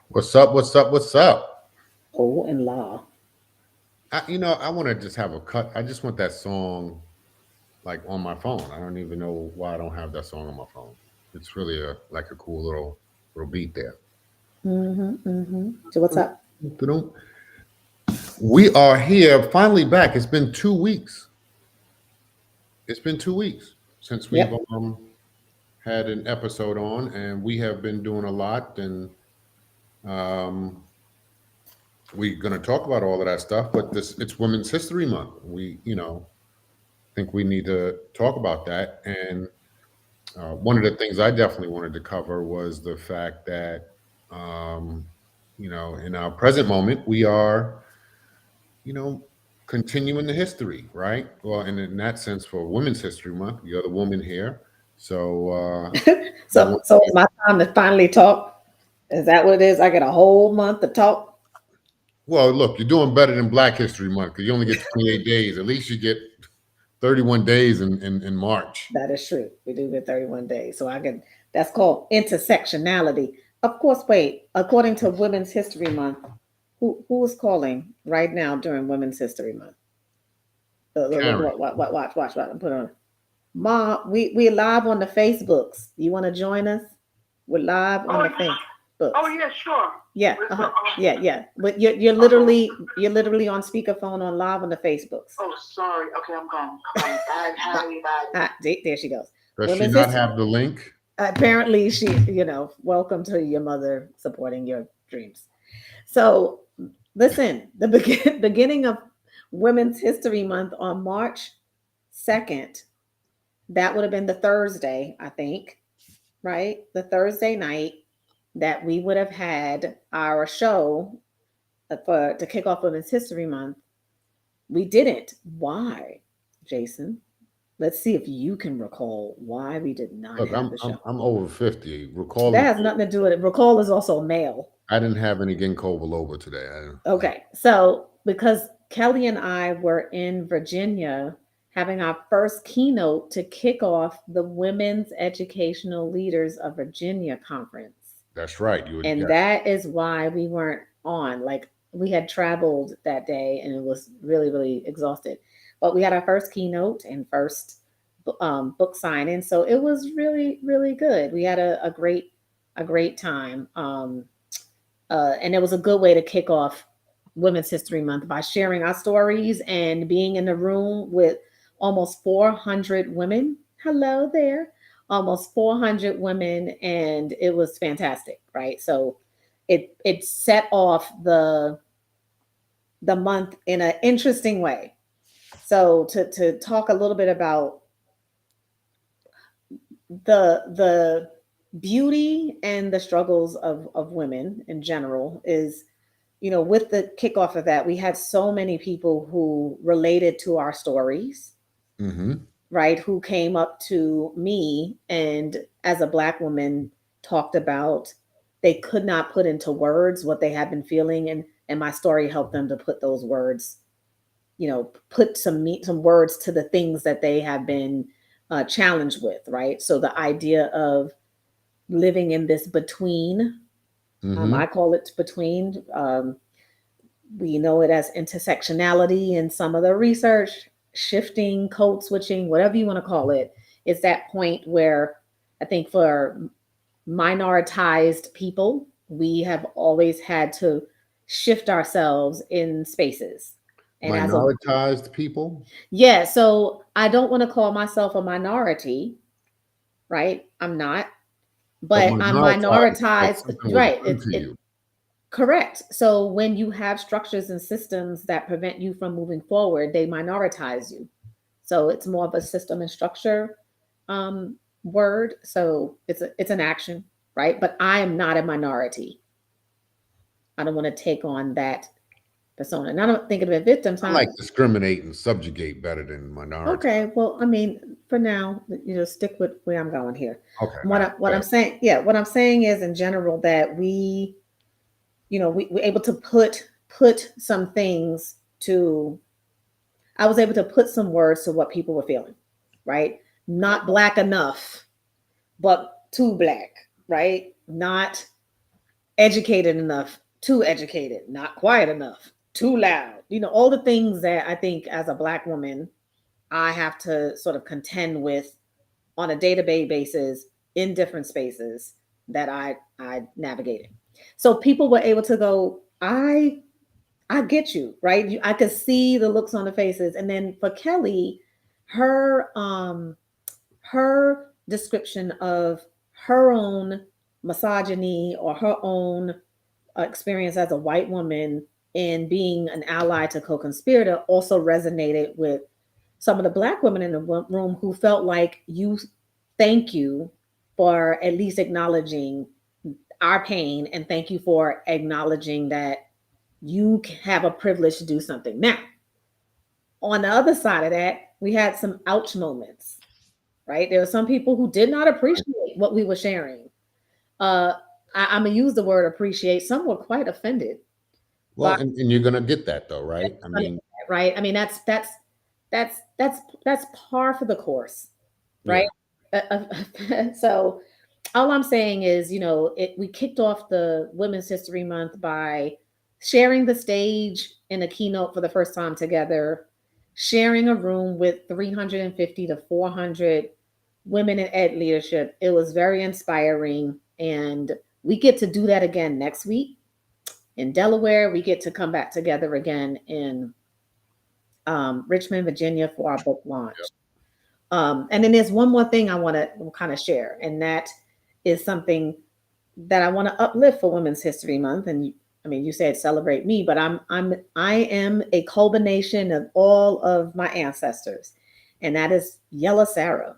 What's up? What's up? What's up? Oh, and law. I want to just have a cut. I just want that song like on my phone. I don't even know why I don't have that song on my phone. It's really a cool little beat there. So what's up? We are here finally back. It's been 2 weeks. It's been 2 weeks since we've Yep. had an episode on, and we have been doing a lot. And um, we're going to talk about all of that stuff. But it's Women's History Month. We think we need to talk about that. And one of the things I definitely wanted to cover was the fact that, um, in our present moment, we are, you know, continuing the history, right? Well, and in that sense, for Women's History Month, you're the woman here. So, I So want, so it's my time to finally talk. Is that what it is? I get a whole month to talk. well, look, you're doing better than Black History Month because you only get 28 days. At least you get 31 days in March. That is true. We do get 31 days. So I can that's called intersectionality. Of course, wait, according to Women's History Month, who is calling right now during Women's History Month? Karen, Watch. I'm put on. Ma, we live on the Facebooks. You want to join us? We're live on the Facebooks. Oh yeah, sure. Yeah, yeah. But you're literally on speakerphone on live on the Facebooks. Oh, sorry. Okay, I'm gone. Bye, Harry. Bye. There she goes. does she Women's not History. have the link? Apparently, welcome to your mother supporting your dreams. So, listen, the beginning of Women's History Month on March 2nd, that would have been the Thursday, I think, right? The Thursday night that we would have had our show to kick off Women's History Month. We didn't. Why, Jason? Let's see if you can recall why we did not Look, have I'm the I'm, show. I'm over 50. Recall, That has nothing to do with it. Recall is also male. I didn't have any ginkgo biloba today. Okay. So because Kelly and I were in Virginia having our first keynote to kick off the Women's Educational Leaders of Virginia conference. That's right. You would, And yes. that is why we weren't on. Like we had traveled that day and it was really, really exhausted. But we had our first keynote and first book signing. So it was really, really good. We had a great time. And it was a good way to kick off Women's History Month by sharing our stories and being in the room with almost 400 women. Hello there. Almost 400 women, and it was fantastic, right? So it set off the month in an interesting way. So to talk a little bit about the beauty and the struggles of women in general is, with the kickoff of that, we had so many people who related to our stories, Hmm. right? Who came up to me and, as a Black woman, talked about they could not put into words what they had been feeling, and my story helped them to put those words, put some words to the things that they have been challenged with, right? So the idea of living in this between, Hmm. I call it between. We know it as intersectionality in some of the research, shifting, code switching, whatever you want to call it. It's that point where I think for minoritized people, we have always had to shift ourselves in spaces. And as a Minoritized people. yeah, so I don't want to call myself a minority, right? I'm not, But but I'm minoritized is like minoritized, something was right? done It's to it you. correct. So when you have structures and systems that prevent you from moving forward, they minoritize you. So it's more of a system and structure um, word. So it's an action, right? But I am not a minority. I don't want to take on that persona. And I don't think of a victim I time. like discriminate and subjugate better than minority. Okay, well, I mean, for now, stick with where I'm going here. Okay, all What right. what I'm saying, yeah, what I'm saying is in general that we're able to put some things to. I was able to put some words to what people were feeling, right? Not Black enough, but too Black, right? Not educated enough, too educated, not quiet enough, too loud. All the things that I think as a Black woman, I have to sort of contend with on a day-to-day basis in different spaces that I navigated. So people were able to go, I get you, right? I could see the looks on the faces. And then for Kelly, her her description of her own misogyny or her own experience as a white woman in being an ally to co-conspirator also resonated with some of the Black women in the room who felt like thank you for at least acknowledging our pain, and thank you for acknowledging that you have a privilege to do something. Now, on the other side of that, we had some ouch moments, right? There were some people who did not appreciate what we were sharing. Uh, I'm gonna use the word appreciate. Some were quite offended Well, by and you're gonna get that though, right? I mean, right. I mean, that's par for the course, right? yeah. So all I'm saying is, we kicked off the Women's History Month by sharing the stage in a keynote for the first time together, sharing a room with 350 to 400 women in ed leadership. It was very inspiring. And we get to do that again next week in Delaware. We get to come back together again in Richmond, Virginia for our book launch. And then there's one more thing I want to kind of share, and that is something that I want to uplift for Women's History Month. And I mean, you said celebrate me, but I am a culmination of all of my ancestors, and that is Yellow Sarah,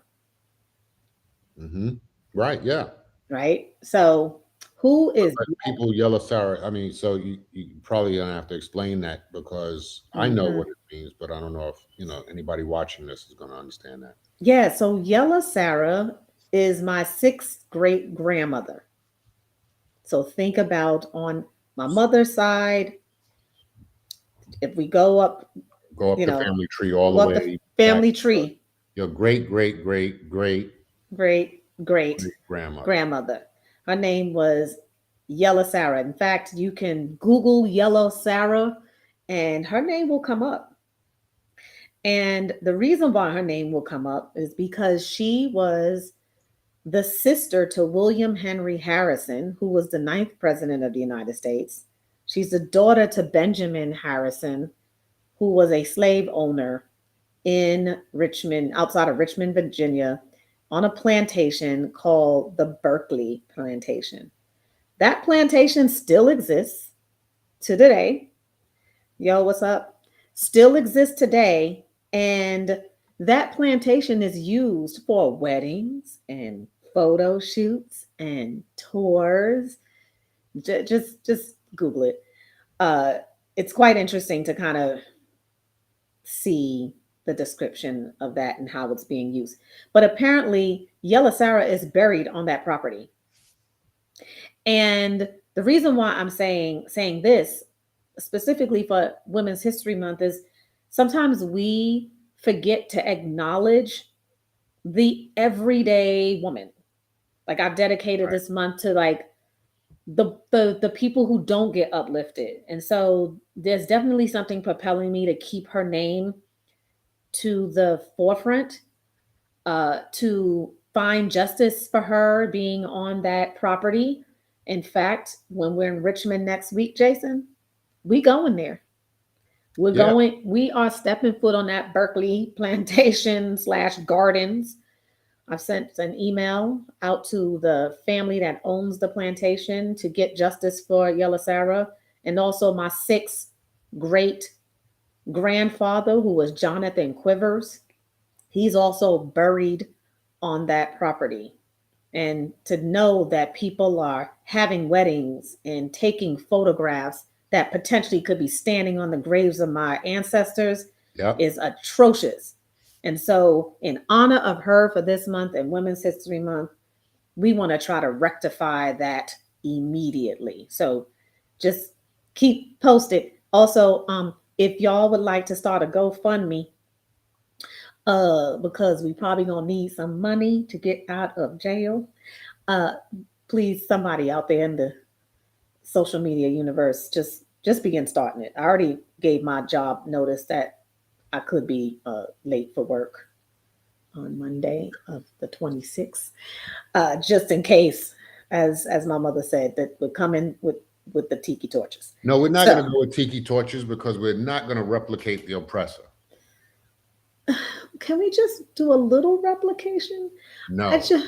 Hmm. Right. Yeah. right? So who is But people yellow sour. I mean, so you probably gonna have to explain that because I know Mhm. what it means, but I don't know if anybody watching this is gonna understand that. Yeah, so Yellow Sarah is my sixth great grandmother. So think about on my mother's side, if we go up, Go up you the know, family tree all go the up the way back family to tree, your great great great great great great great grandmother. grandmother. Her name was Yellow Sarah. In fact, you can Google Yellow Sarah and her name will come up. And the reason why her name will come up is because she was the sister to William Henry Harrison, who was the ninth president of the United States. She's the daughter to Benjamin Harrison, who was a slave owner in Richmond, outside of Richmond, Virginia, on a plantation called the Berkeley Plantation. That plantation still exists to today. Yo, what's up? Still exists today. And that plantation is used for weddings and photo shoots and tours. Just Google it. Uh, it's quite interesting to kind of see the description of that and how it's being used. But apparently, Yellow Sarah is buried on that property. And the reason why I'm saying this specifically for Women's History Month is sometimes we forget to acknowledge the everyday woman. Like I've dedicated Right. this month to like the people who don't get uplifted. And so there's definitely something propelling me to keep her name to the forefront, to find justice for her being on that property. In fact, when we're in Richmond next week, Jason, we going there. Yeah. We are stepping foot on that Berkeley plantation slash gardens. I've sent an email out to the family that owns the plantation to get justice for Yellow Sarah, and also my sixth great grandfather, who was Jonathan Quivers. He's also buried on that property. And to know that people are having weddings and taking photographs that potentially could be standing on the graves of my ancestors Yep. is atrocious. And so, in honor of her for this month and Women's History Month, we want to try to rectify that immediately. So, just keep posted. Also, if y'all would like to start a GoFundMe, because we probably gonna need some money to get out of jail. Uh, please, somebody out there in the social media universe just begin starting it. I already gave my job notice that I could be late for work on Monday of the 26th, just in case, as my mother said, that would come in with the tiki torches. No, we're not So going to go with tiki torches because we're not going to replicate the oppressor. can we just do a little replication? I No. just,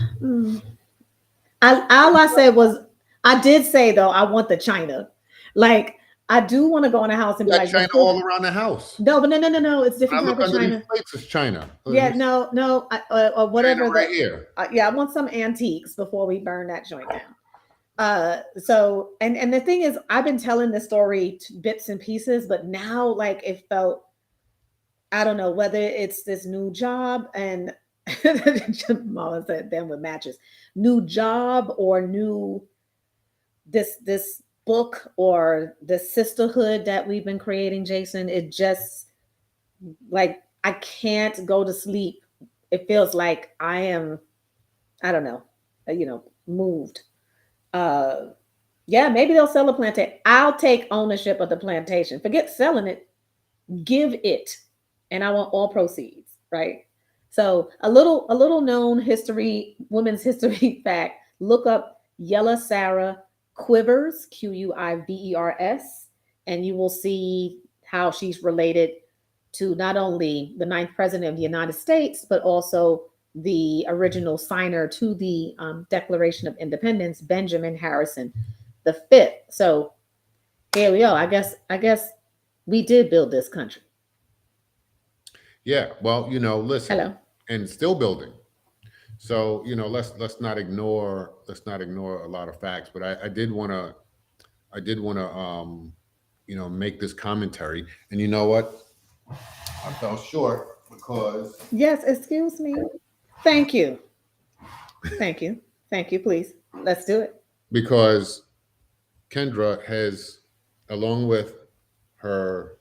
all I said was, I did say though, I want the China. Like, I do want to go in the house and We be got like, China before, all around the house. no, but no, it's When different I type look of under these China. plates, it's China. Yeah, no, or China whatever right the, here. yeah, I want some antiques before we burn that joint down. So, and the thing is, I've been telling the story bits and pieces, but now like it felt, I don't know whether it's this new job and Mama said them with matches, new job or new this book or the sisterhood that we've been creating, Jason. It just like I can't go to sleep. It feels like I am, I don't know, moved. Uh yeah, maybe they'll sell a plantation. I'll take ownership of the plantation. Forget selling it, give it, and I want all proceeds, right? So a little known history, women's history fact. Look up Yella Sarah Quivers, Quivers, and you will see how she's related to not only the ninth president of the United States, but also the original signer to the Declaration of Independence, Benjamin Harrison the fifth. So here we are. I guess we did build this country. Yeah. Well, listen, Hello. and still building. So, let's not ignore a lot of facts, but I did want to make this commentary. And you know what? I fell short because Yes, excuse me. Thank you. Thank you. Thank you. Please. Let's do it. because Kendra has, along with her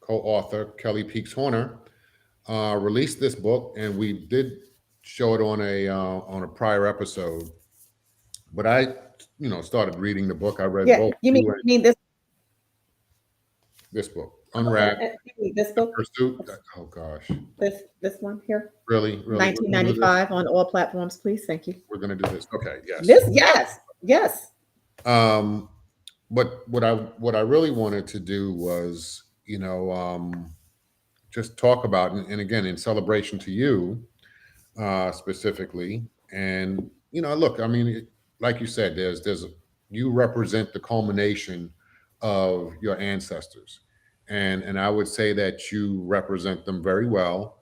co-author Kelly Peaks Horner, released this book, and we did show it on a prior episode. But I, started reading the book. I read Yeah. both You mean you you mean this this book, Unwrapped, you mean this The book? Pursuit. Oh gosh, This one here? really, really, we're gonna do this. 1995 on all platforms, please. Thank you. We're gonna do this. Okay, yes. This, yes. Yes. Um, but what I really wanted to do was, just talk about, and again, in celebration to you, specifically. And look, I mean, like you said, you represent the culmination of your ancestors, and I would say that you represent them very well.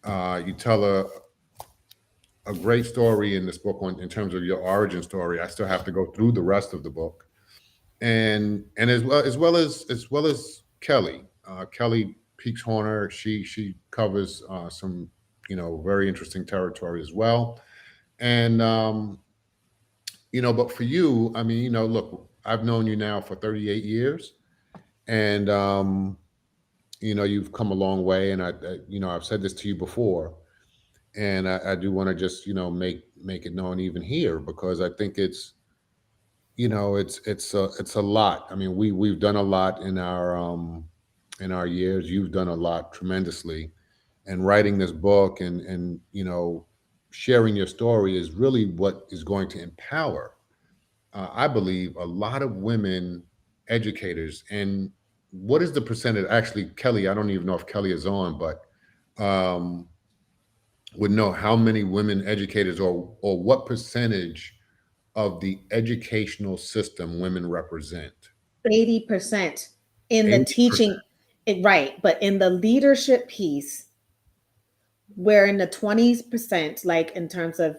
You tell a great story in this book in terms of your origin story. I still have to go through the rest of the book, and as well as Kelly, Kelly Peaks Horner. She covers some very interesting territory as well. And but for you, I mean, look, I've known you now for 38 years, and you've come a long way. And I've said this to you before, and I do want to just make it known even here, because I think it's a lot. I mean, we've done a lot in our years. You've done a lot tremendously, and writing this book and sharing your story is really what is going to empower, I believe, a lot of women educators. And what is the percentage? Actually, Kelly, I don't even know if Kelly is on, but um, would know how many women educators, or what percentage of the educational system women represent. 80% in the 80%. teaching, right. But in the leadership piece, we're in the 20%, like in terms of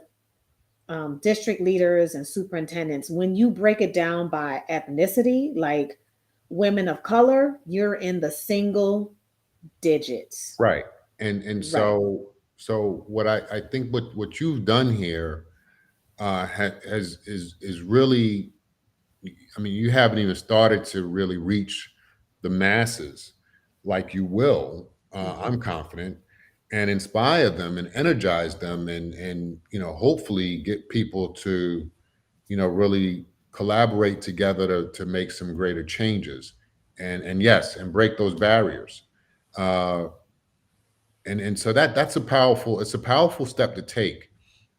district leaders and superintendents. When you break it down by ethnicity, like women of color, you're in the single digits. Right. And Right. so what I think what you've done here, is really, I mean, you haven't even started to really reach the masses like you will, Mhm. I'm confident, and inspire them and energize them, and hopefully get people to really collaborate together to make some greater changes, and yes, and break those barriers. Uh, and so that's a powerful, it's a powerful step to take,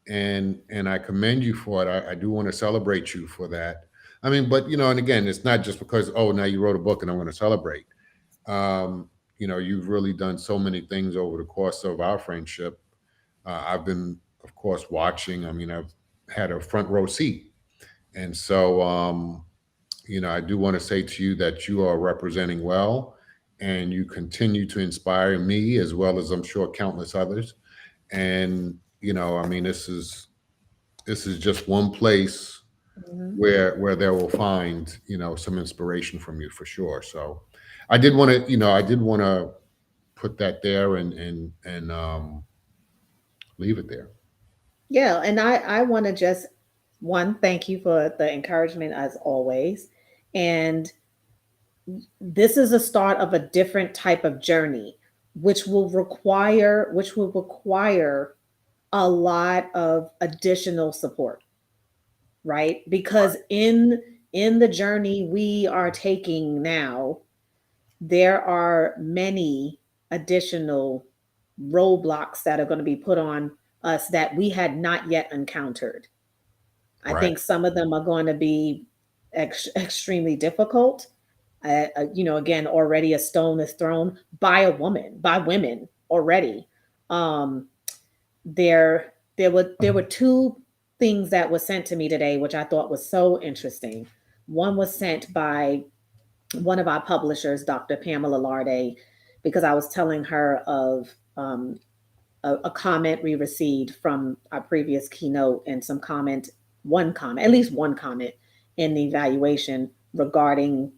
and I commend you for it. I do want to celebrate you for that. I mean, but and again, it's not just because, oh, now you wrote a book and I'm going to celebrate. um, you've really done so many things over the course of our friendship. I've been, of course, watching. I mean, I've had a front row seat, and so I do want to say to you that you are representing well, and you continue to inspire me as well as I'm sure countless others. And I mean, this is just one place Mhm. where they will find some inspiration from you for sure. So I did want to put that there and leave it there. Yeah, and I want to just one thank you for the encouragement as always. And this is a start of a different type of journey, which will require a lot of additional support, right? Because in the journey we are taking now, there are many additional roadblocks that are going to be put on us that we had not yet encountered. I Right. think some of them are going to be extremely difficult. Again, already a stone is thrown by a woman, by women already. Um, there were two things that were sent to me today, which I thought was so interesting. One was sent by one of our publishers, Dr. Pamela Larday, because I was telling her of a comment we received from our previous keynote and one comment, at least one comment in the evaluation regarding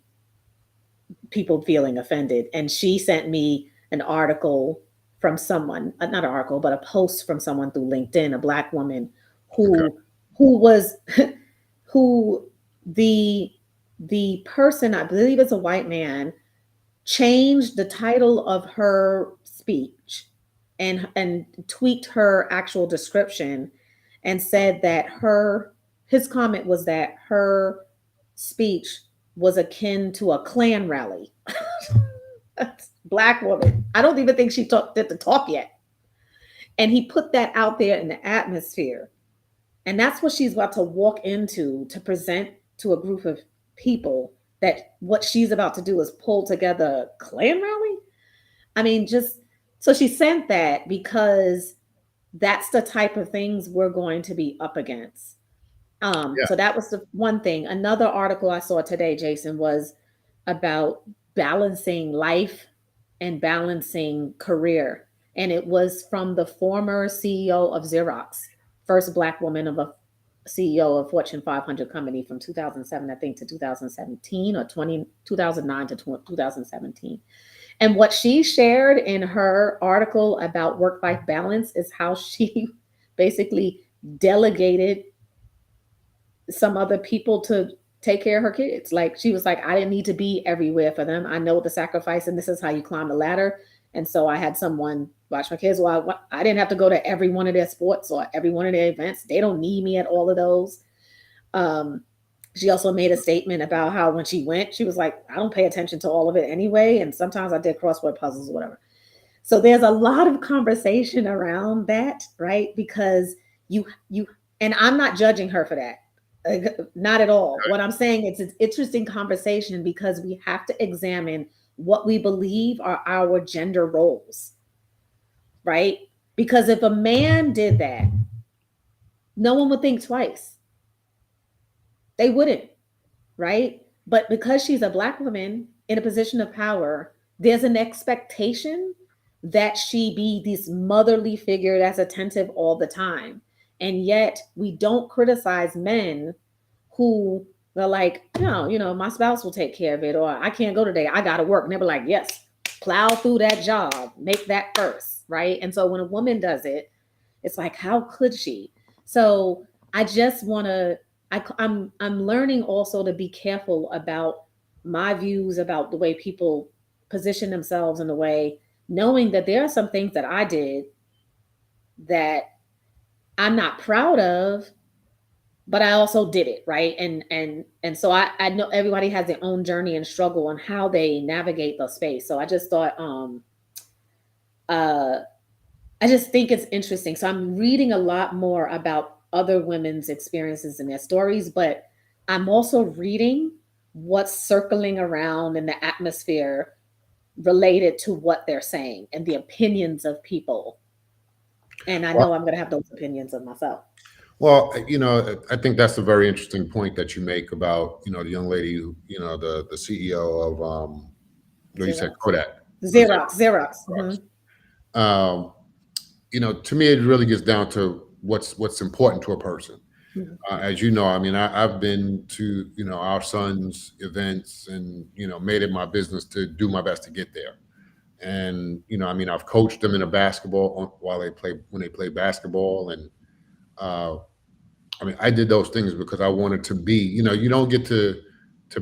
people feeling offended. And she sent me an article from someone, not an article, but a post from someone through LinkedIn, a Black woman Okay. who was who the the person, I believe it's a white man, changed the title of her speech and tweaked her actual description and said that her his comment was that her speech was akin to a Klan rally. Black woman. I don't even think she did the talk yet. And he put that out there in the atmosphere. And that's what she's about to walk into to present to a group of people, that what she's about to do is pull together a Klan rally. I mean, just so she sent that because that's the type of things we're going to be up against. Yeah. So that was the one thing. Another article I saw today, Jason, was about balancing life and balancing career. And it was from the former CEO of Xerox, first Black woman of a CEO of Fortune 500 company from 2007, I think, to 2017 or 2009 to 2017. And what she shared in her article about work life balance is how she basically delegated some other people to take care of her kids. Like she was like, I didn't need to be everywhere for them. I know the sacrifice, and this is how you climb the ladder. And so I had someone watch my kids. Well, I didn't have to go to every one of their sports or every one of their events. They don't need me at all of those. Um, she also made a statement about how when she went, she was like, I don't pay attention to all of it anyway. And sometimes I did crossword puzzles or whatever. So there's a lot of conversation around that, right? Because you and I'm not judging her for that. Not at all. What I'm saying is it's an interesting conversation because we have to examine what we believe are our gender roles, right? Because if a man did that, no one would think twice. They wouldn't, right? But because she's a Black woman in a position of power, there's an expectation that she be this motherly figure that's attentive all the time. And yet we don't criticize men who are like, no, my spouse will take care of it, or I can't go today, I gotta work. And they'll be like, yes, plow through that job, make that first, right? And so when a woman does it, it's like, how could she? So I just want to. I'm learning also to be careful about my views about the way people position themselves in the way, knowing that there are some things that I did that I'm not proud of, but I also did it, right? And so I know everybody has their own journey and struggle on how they navigate the space. So I just thought uh I just think it's interesting. So I'm reading a lot more about other women's experiences and their stories, but I'm also reading what's circling around in the atmosphere related to what they're saying and the opinions of people. And I Well, know I'm going to have those opinions of myself. well, I think that's a very interesting point that you make about, the young lady who, the CEO of, what you said, Xerox. Kodak. Was it Xerox. Hmm. Xerox? To me, it really gets down to what's important to a person. Hmm. As you know, I mean, I've been to, our son's events and, made it my business to do my best to get there. And, I mean, I've coached them in a basketball while when they play basketball. And, uh, I mean, I did those things because I wanted to be, you don't get to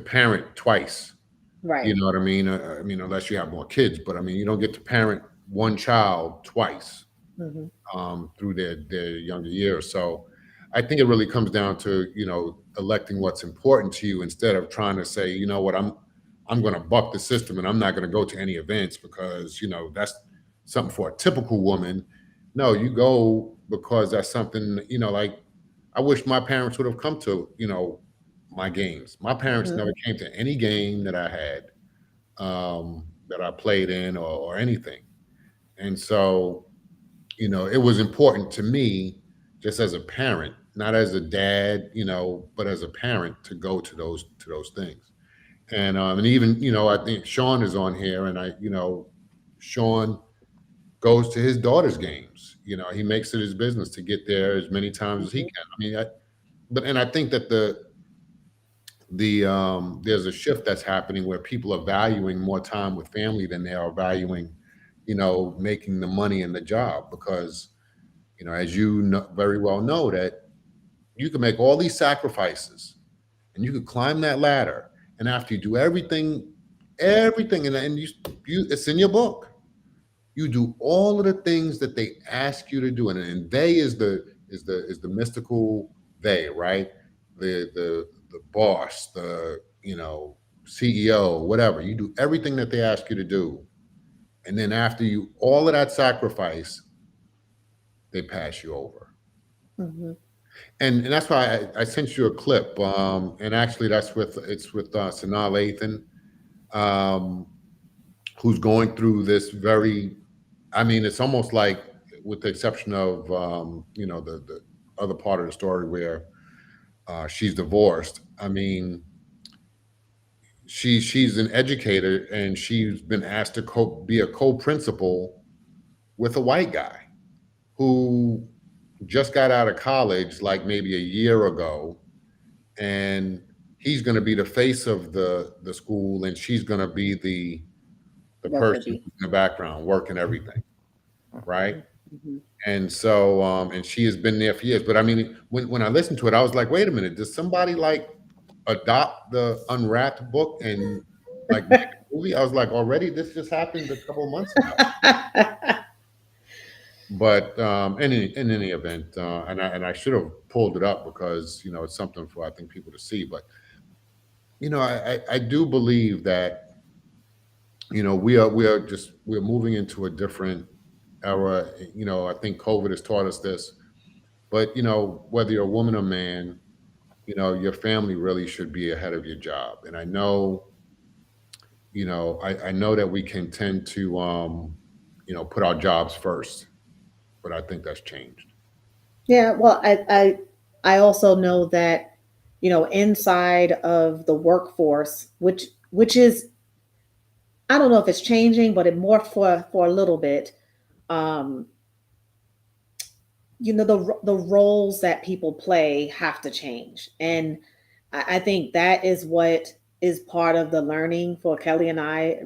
parent twice. Right. You know what I mean? I mean, unless you have more kids, but I mean, you don't get to parent one child twice Hmm. through their younger years. So I think it really comes down to, electing what's important to you instead of trying to say, you know what, I'm going to buck the system and I'm not going to go to any events because, that's something for a typical woman. No, you go because that's something, like I wish my parents would have come to, my games. My parents Hmm. never came to any game that I had, that I played in or anything. And so, it was important to me just as a parent, not as a dad, but as a parent to go to those things. And even, I think Sean is on here and Sean goes to his daughter's games. He makes it his business to get there as many times as he Hmm. can. I mean, and I think that there's a shift that's happening where people are valuing more time with family than they are valuing, making the money in the job because as you know, very well know that you can make all these sacrifices and you could climb that ladder. And after you do everything, and it's in your book. You do all of the things that they ask you to do, and they is the mystical they, right? The boss, the CEO, whatever. You do everything that they ask you to do, and then after you all of that sacrifice, they pass you over. Hmm. And that's why I sent you a clip. And actually, it's with Sanaa Lathan, um, who's going through this very. I mean, it's almost like, with the exception of the other part of the story where she's divorced. I mean, she's an educator and she's been asked to be a co-principal with a white guy who just got out of college like maybe a year ago, and he's going to be the face of the school and she's going to be the Worker person bee. in the background working everything, right? Hmm. And so and she has been there for years. But I mean, when I listened to it, I was like, wait a minute, does somebody like adopt the Unwrapped book and like make a movie? I was like, already this just happened a couple of months ago. But in any event, and I should have pulled it up because it's something for, I think, people to see. But I do believe that we're moving into a different era. I think COVID has taught us this. But whether you're a woman or man, your family really should be ahead of your job. And I know that we can tend to put our jobs first, but I think that's changed. Yeah, well, I also know that, inside of the workforce, which is, I don't know if it's changing, but it more for a little bit. Um, the roles that people play have to change, and I think that is what is part of the learning for Kelly and I,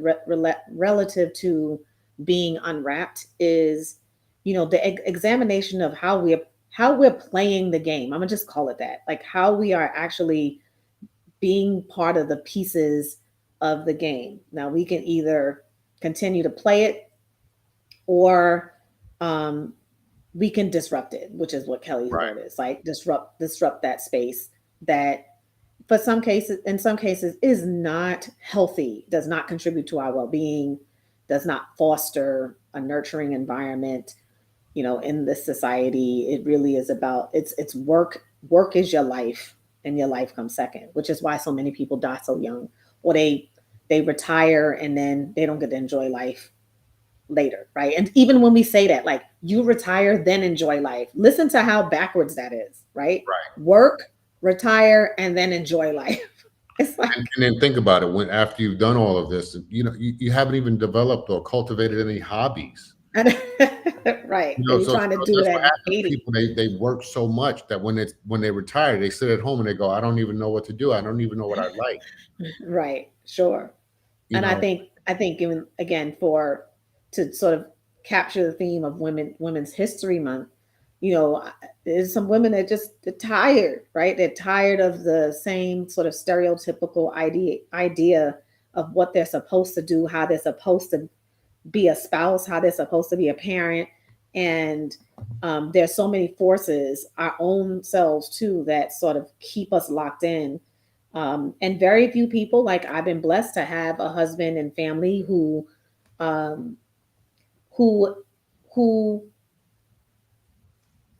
relative to being unwrapped, is the examination of how we're playing the game. I'm gonna just call it that, like how we are actually being part of the pieces of the game. Now we can either continue to play it, or um, we can disrupt it, which is what Kelly's Right. word is, like disrupt that space that for some cases, in some cases, is not healthy, does not contribute to our well-being, does not foster a nurturing environment, in this society. It really is about it's work. Work is your life, and your life comes second, which is why so many people die so young, or they retire and then they don't get to enjoy life later, right? And even when we say that, like, you retire, then enjoy life, listen to how backwards that is, right? Right. Work, retire, and then enjoy life. It's like, And then think about it, when after you've done all of this, you haven't even developed or cultivated any hobbies. right. And you're So trying to do it that's what at happens. 80. People, they work so much that when they retire, they sit at home and they go, I don't even know what to do. I don't even know what I like. Right. Sure. You And I know, think I think even again, for to sort of capture the theme of Women's History Month, there's some women that just they're tired, right? They're tired of the same sort of stereotypical idea of what they're supposed to do, how they're supposed to be a spouse, how they're supposed to be a parent. And there's so many forces, our own selves too, that sort of keep us locked in. And very few people, like I've been blessed to have a husband and family um, who who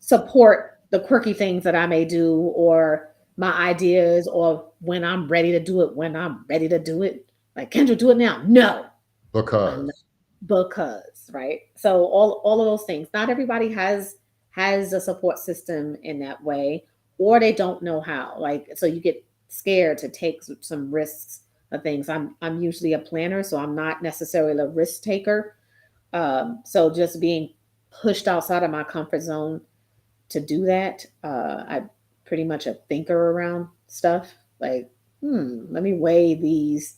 support the quirky things that I may do, or my ideas, or when I'm ready to do it, when I'm ready to do it. Like, Kendra, do it now. No, I'm because because, right. So all of those things, not everybody has a support system in that way, or they don't know how, like, so you get scared to take some risks of things. I'm usually a planner, so I'm not necessarily a risk taker. So just being pushed outside of my comfort zone to do that, I pretty much a thinker around stuff, like, let me weigh these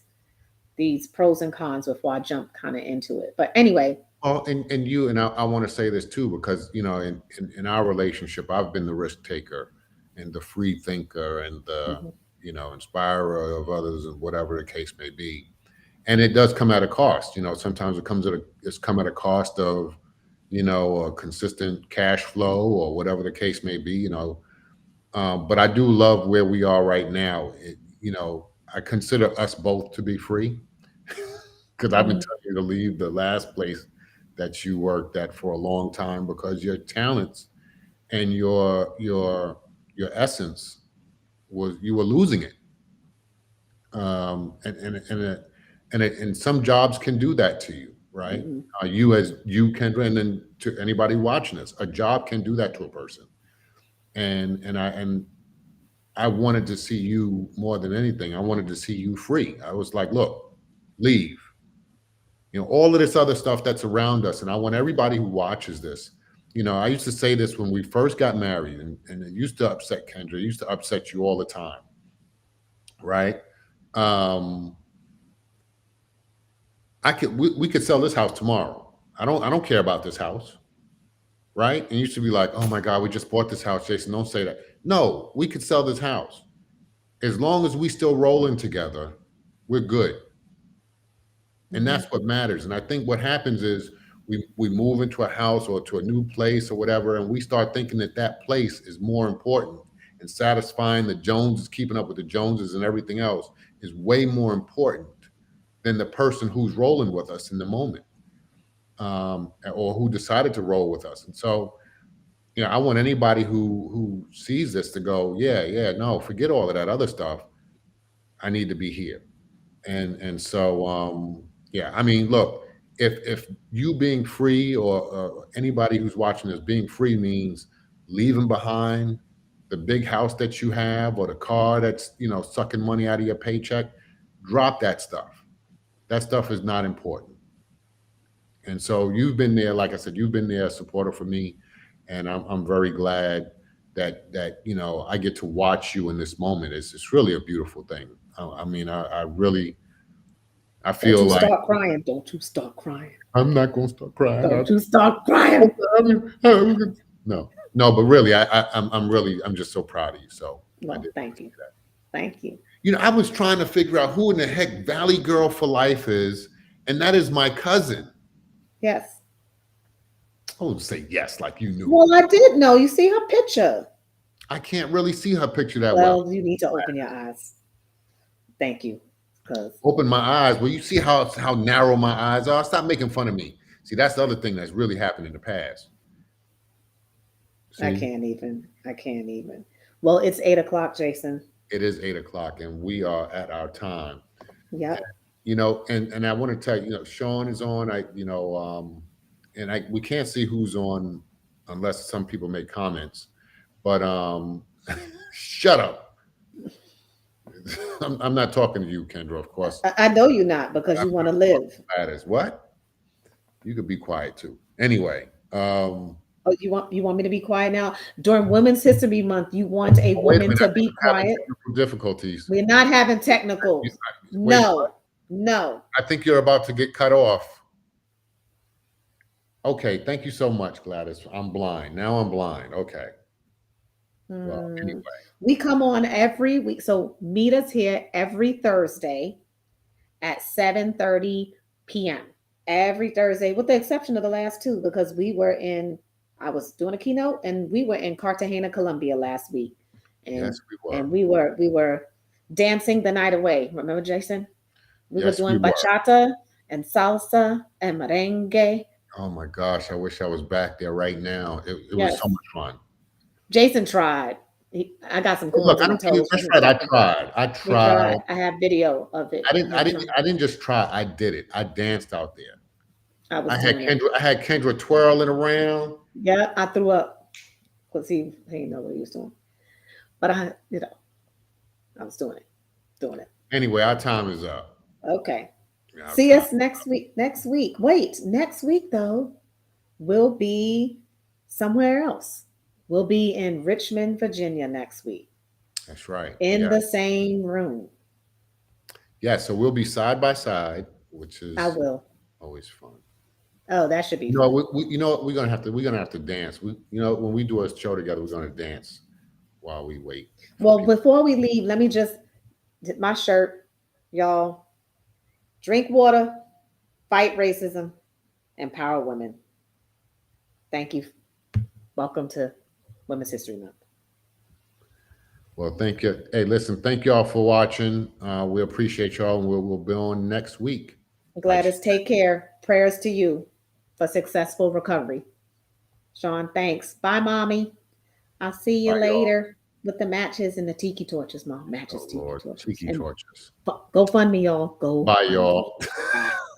pros and cons before I jump kind of into it. But anyway. oh, and I want to say this too, because in our relationship, I've been the risk taker and the free thinker and the Mhm, inspirer of others and whatever the case may be. And it does come at a cost. Sometimes it's come at a cost of a consistent cash flow or whatever the case may be. But I do love where we are right now. I consider us both to be free because I've been mhm, telling you to leave the last place that you worked at for a long time because your talents and your essence was you were losing it. And some jobs can do that to you, right? mhm, You, Kendra, and then to anybody watching this, a job can do that to a person. And I wanted to see you more than anything. I wanted to see you free. I was like, look, leave. All of this other stuff that's around us. And I want everybody who watches this. I used to say this when we first got married, and it used to upset Kendra. It used to upset you all the time, right? Um, we could sell this house tomorrow. I don't care about this house, right? And you used to be like, oh my God, we just bought this house. Jason, don't say that. No, we could sell this house. As long as we still rolling together, we're good. And mhm, that's what matters. And I think what happens is we move into a house or to a new place or whatever, and we start thinking that that place is more important, and satisfying the Joneses, keeping up with the Joneses and everything else is way more important than the person who's rolling with us in the moment, or who decided to roll with us. And so, I want anybody who sees this to go, yeah, yeah, no, forget all of that other stuff. I need to be here. And so yeah, I mean, look, if you being free, or anybody who's watching this being free, means leaving behind the big house that you have or the car that's sucking money out of your paycheck, drop that stuff. That stuff is not important. And so you've been there, like I said, you've been there, a supporter for me, and I'm very glad that I get to watch you in this moment. It's really a beautiful thing. I mean, I really I don't feel you like start crying, don't you start crying, I'm not gonna start crying. don't you start crying. No, no, but really, I'm just so proud of you. So I Well, did want thank to say you. that. Thank you. I was trying to figure out who in the heck Valley Girl for Life is, and that is my cousin. Yes. supposed to say yes like you knew. Well, I did know. You see her picture. I can't really see her picture that well. Well, you need to open your eyes. Thank you. Because Open my eyes. Well, you see how narrow my eyes are. Stop making fun of me. See, that's the other thing that's really happened in the past. I See, can't even. I can't even. Well, it's 8 o'clock, Jason. it is 8 o'clock, and we are at our time. Yep. And I want to tell you, Sean is on. We can't see who's on unless some people make comments. But shut up. I'm not talking to you, Kendra. Of course, I know you're not because you want to live. that is what you could be quiet too. Anyway, Oh, you want me to be quiet now? During Women's History Month, you want a wait a woman minute. to I think be we're having quiet? technical difficulties. We're not having technicals. Wait, No, no. I think you're about to get cut off. Okay, thank you so much, Gladys. I'm blind. Now I'm blind. Okay. Well, anyway. We come on every week. So meet us here every Thursday at 7:30 p.m. Every Thursday, with the exception of the last two, because I was doing a keynote and we were in Cartagena, Colombia last week. And, Yes, we were. And we were dancing the night away. Remember, Jason? We Yes, were doing we were. bachata and salsa and merengue. Oh my gosh, I wish I was back there right now. It Yes. was so much fun. Jason tried. I got some Look, corns I in my don't think toes. that's right. I tried. I He tried. I have video of it. I didn't just try. I did it. I danced out there. I was I had doing it. Kendra twirling around. Yeah, I threw up because he didn't know what he was doing. But I was doing it. Anyway, our time is up. Okay. Yeah, See us next week. Wait, next week though, we'll be somewhere else. We'll be in Richmond, Virginia next week That's right. in the same room. Yeah, so we'll be side by side, which is I will. always fun. Oh, that should be You fun. know, we're gonna have to dance. When we do a show together, we're gonna dance while we wait. Well, before we leave, let me just did my shirt, y'all. Drink water, fight racism, empower women. Thank you. Welcome to Women's History Month. Well, thank you. Hey, listen, thank y'all for watching. We appreciate y'all, and we'll be on next week. Gladys, take care. Prayers to you for successful recovery. Sean, thanks. Bye, Mommy. I'll see you Bye, later with the matches and the tiki torches, Mom. Matches, Oh, tiki Lord, torches. tiki And torches. go fund me, y'all. Go. Bye, y'all. Bye.